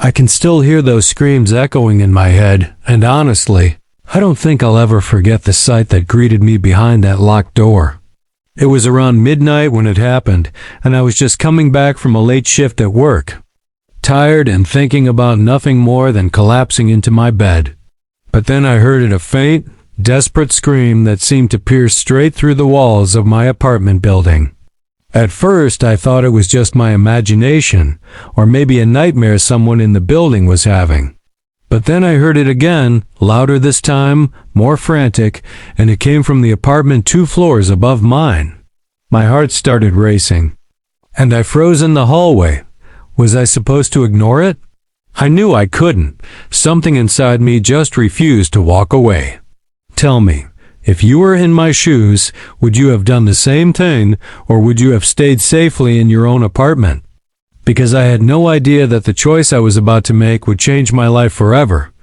I can still hear those screams echoing in my head, and honestly, I don't think I'll ever forget the sight that greeted me behind that locked door. It was around midnight when it happened, and I was just coming back from a late shift at work, tired and thinking about nothing more than collapsing into my bed. But then I heard a faint, desperate scream that seemed to pierce straight through the walls of my apartment building. At first, I thought it was just my imagination, or maybe a nightmare someone in the building was having. But then I heard it again, louder this time, more frantic, and it came from the apartment 2 floors above mine. My heart started racing, and I froze in the hallway. Was I supposed to ignore it? I knew I couldn't. Something inside me just refused to walk away. Tell me, if you were in my shoes, would you have done the same thing, or would you have stayed safely in your own apartment? Because I had no idea that the choice I was about to make would change my life forever.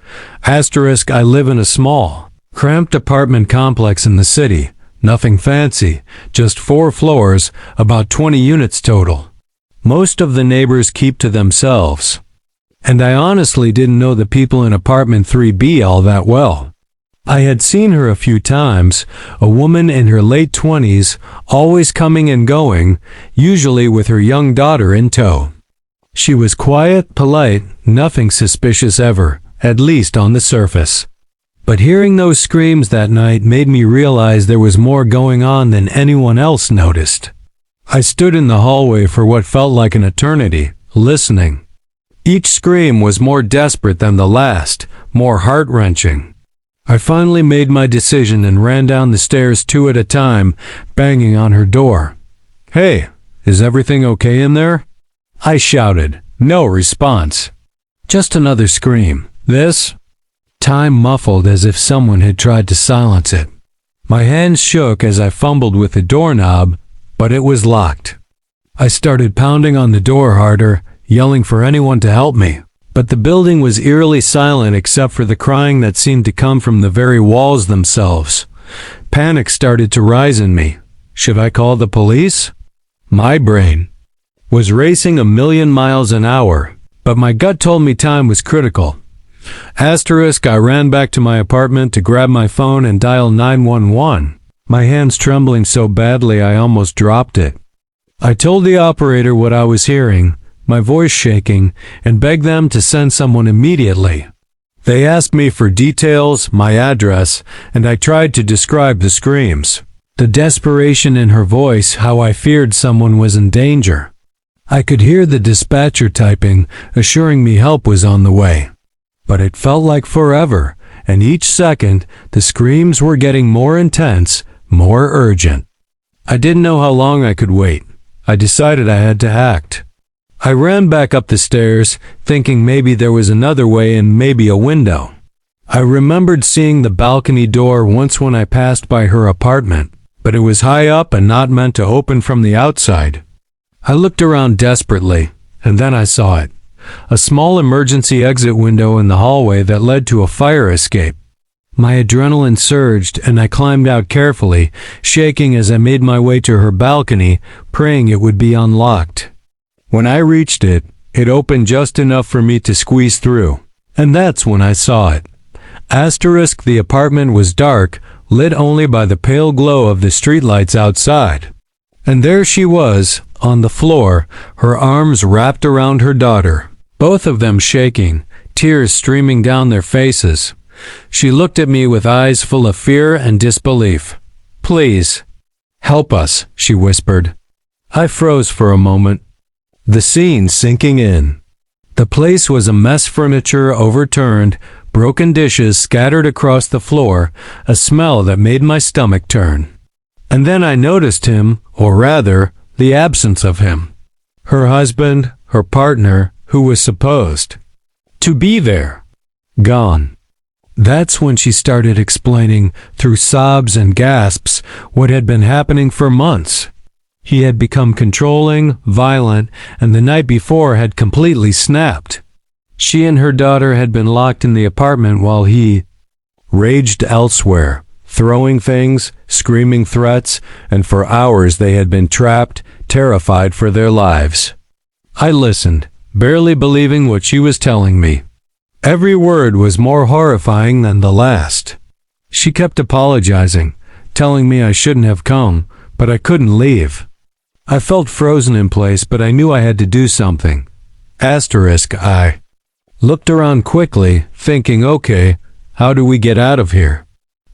Asterisk, I live in a small, cramped apartment complex in the city. Nothing fancy, just 4 floors, about 20 units total. Most of the neighbors keep to themselves. And I honestly didn't know the people in apartment 3B all that well. I had seen her a few times, a woman in her late 20s, always coming and going, usually with her young daughter in tow. She was quiet, polite, nothing suspicious ever, at least on the surface. But hearing those screams that night made me realize there was more going on than anyone else noticed. I stood in the hallway for what felt like an eternity, listening. Each scream was more desperate than the last, more heart-wrenching. I finally made my decision and ran down the stairs 2 at a time, banging on her door. "Hey, is everything okay in there?" I shouted. No response. Just another scream. This time muffled as if someone had tried to silence it. My hands shook as I fumbled with the doorknob, but it was locked. I started pounding on the door harder, yelling for anyone to help me. But the building was eerily silent except for the crying that seemed to come from the very walls themselves. Panic started to rise in me. Should I call the police? My brain was racing 1,000,000 miles an hour, but my gut told me time was critical. Asterisk, I ran back to my apartment to grab my phone and dial 911, my hands trembling so badly I almost dropped it. I told the operator what I was hearing, my voice shaking, and begged them to send someone immediately. They asked me for details, my address, and I tried to describe the screams. The desperation in her voice, how I feared someone was in danger. I could hear the dispatcher typing, assuring me help was on the way. But it felt like forever, and each second, the screams were getting more intense, more urgent. I didn't know how long I could wait. I decided I had to act. I ran back up the stairs, thinking maybe there was another way and maybe a window. I remembered seeing the balcony door once when I passed by her apartment, but it was high up and not meant to open from the outside. I looked around desperately, and then I saw it. A small emergency exit window in the hallway that led to a fire escape. My adrenaline surged, and I climbed out carefully, shaking as I made my way to her balcony, praying it would be unlocked. When I reached it, it opened just enough for me to squeeze through, and that's when I saw it. Asterisk, the apartment was dark, lit only by the pale glow of the streetlights outside. And there she was, on the floor, her arms wrapped around her daughter, both of them shaking, tears streaming down their faces. She looked at me with eyes full of fear and disbelief. "Please, help us," she whispered. I froze for a moment, the scene sinking in. The place was a mess, furniture overturned, broken dishes scattered across the floor, a smell that made my stomach turn. And then I noticed him, or rather, the absence of him. Her husband, her partner, who was supposed to be there, gone. That's when she started explaining, through sobs and gasps, what had been happening for months. He had become controlling, violent, and the night before had completely snapped. She and her daughter had been locked in the apartment while he raged elsewhere, throwing things, screaming threats, and for hours they had been trapped, terrified for their lives. I listened, barely believing what she was telling me. Every word was more horrifying than the last. She kept apologizing, telling me I shouldn't have come, but I couldn't leave. I felt frozen in place, but I knew I had to do something. I looked around quickly, thinking, okay, how do we get out of here?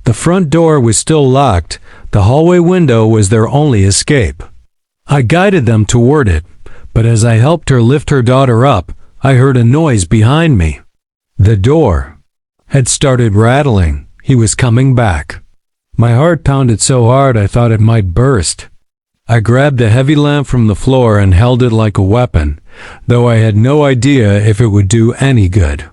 The front door was still locked. The hallway window was their only escape. I guided them toward it, but as I helped her lift her daughter up, I heard a noise behind me. The door had started rattling. He was coming back. My heart pounded so hard I thought it might burst. I grabbed a heavy lamp from the floor and held it like a weapon, though I had no idea if it would do any good.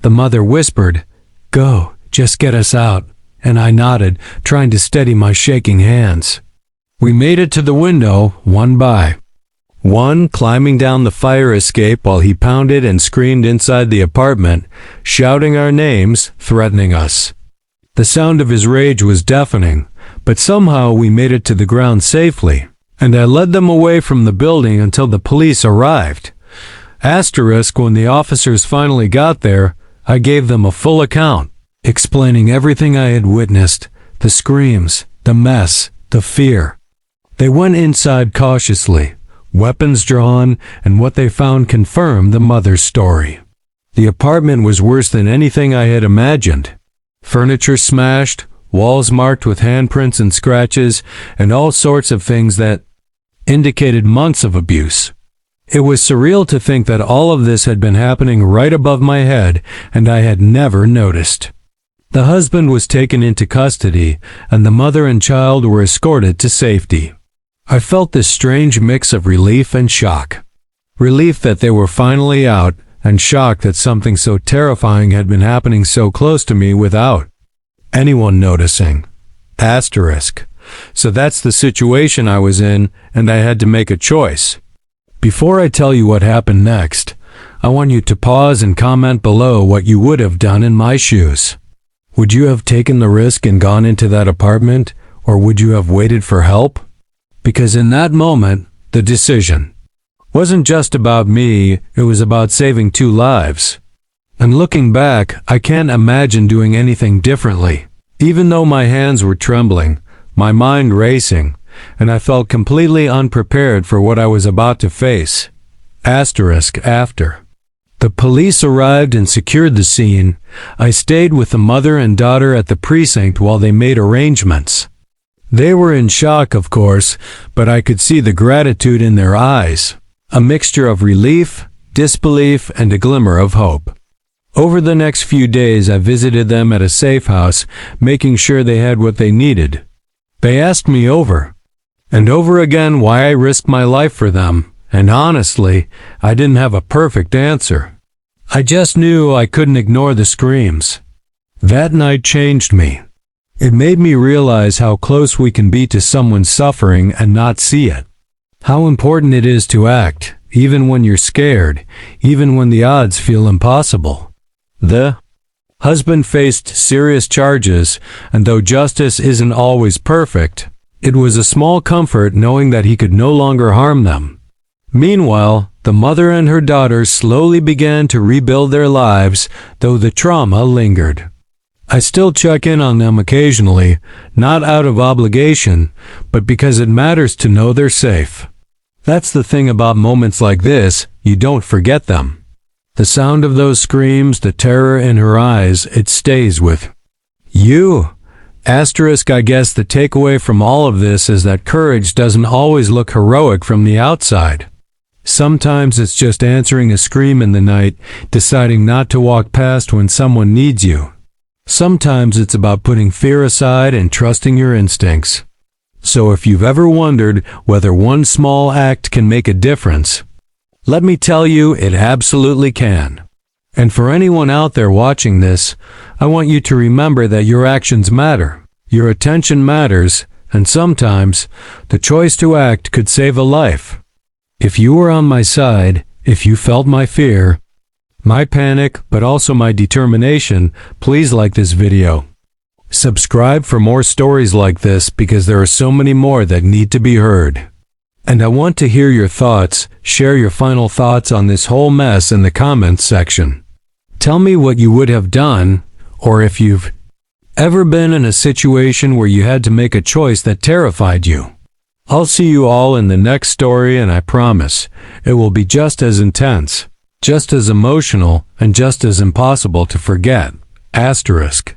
The mother whispered, "Go, just get us out," and I nodded, trying to steady my shaking hands. We made it to the window, one by one, climbing down the fire escape while he pounded and screamed inside the apartment, shouting our names, threatening us. The sound of his rage was deafening, but somehow we made it to the ground safely, and I led them away from the building until the police arrived. When the officers finally got there, I gave them a full account, explaining everything I had witnessed, the screams, the mess, the fear. They went inside cautiously, weapons drawn, and what they found confirmed the mother's story. The apartment was worse than anything I had imagined. Furniture smashed, walls marked with handprints and scratches, and all sorts of things that indicated months of abuse. It was surreal to think that all of this had been happening right above my head, and I had never noticed. The husband was taken into custody, and the mother and child were escorted to safety. I felt this strange mix of relief and shock. Relief that they were finally out, and shock that something so terrifying had been happening so close to me without anyone noticing. So that's the situation I was in, and I had to make a choice. Before I tell you what happened next, I want you to pause and comment below what you would have done in my shoes. Would you have taken the risk and gone into that apartment, or would you have waited for help? Because in that moment, the decision wasn't just about me, it was about saving 2 lives. And looking back, I can't imagine doing anything differently. Even though my hands were trembling, my mind racing, and I felt completely unprepared for what I was about to face. After the police arrived and secured the scene, I stayed with the mother and daughter at the precinct while they made arrangements. They were in shock, of course, but I could see the gratitude in their eyes, a mixture of relief, disbelief, and a glimmer of hope. Over the next few days, I visited them at a safe house, making sure they had what they needed. They asked me over and over again why I risked my life for them, and honestly, I didn't have a perfect answer. I just knew I couldn't ignore the screams. That night changed me. It made me realize how close we can be to someone's suffering and not see it. How important it is to act, even when you're scared, even when the odds feel impossible. The husband faced serious charges, and though justice isn't always perfect, it was a small comfort knowing that he could no longer harm them. Meanwhile, the mother and her daughters slowly began to rebuild their lives, though the trauma lingered. I still check in on them occasionally, not out of obligation, but because it matters to know they're safe. That's the thing about moments like this, you don't forget them. The sound of those screams, the terror in her eyes, it stays with you. I guess the takeaway from all of this is that courage doesn't always look heroic from the outside. Sometimes it's just answering a scream in the night, deciding not to walk past when someone needs you. Sometimes it's about putting fear aside and trusting your instincts. So if you've ever wondered whether one small act can make a difference, let me tell you, it absolutely can. And for anyone out there watching this, I want you to remember that your actions matter, your attention matters, and sometimes the choice to act could save a life. If you were on my side, if you felt my fear, my panic, but also my determination, please like this video. Subscribe for more stories like this because there are so many more that need to be heard. And I want to hear your thoughts. Share your final thoughts on this whole mess in the comments section. Tell me what you would have done, or if you've ever been in a situation where you had to make a choice that terrified you. I'll see you all in the next story, and I promise it will be just as intense, just as emotional, and just as impossible to forget. Asterisk.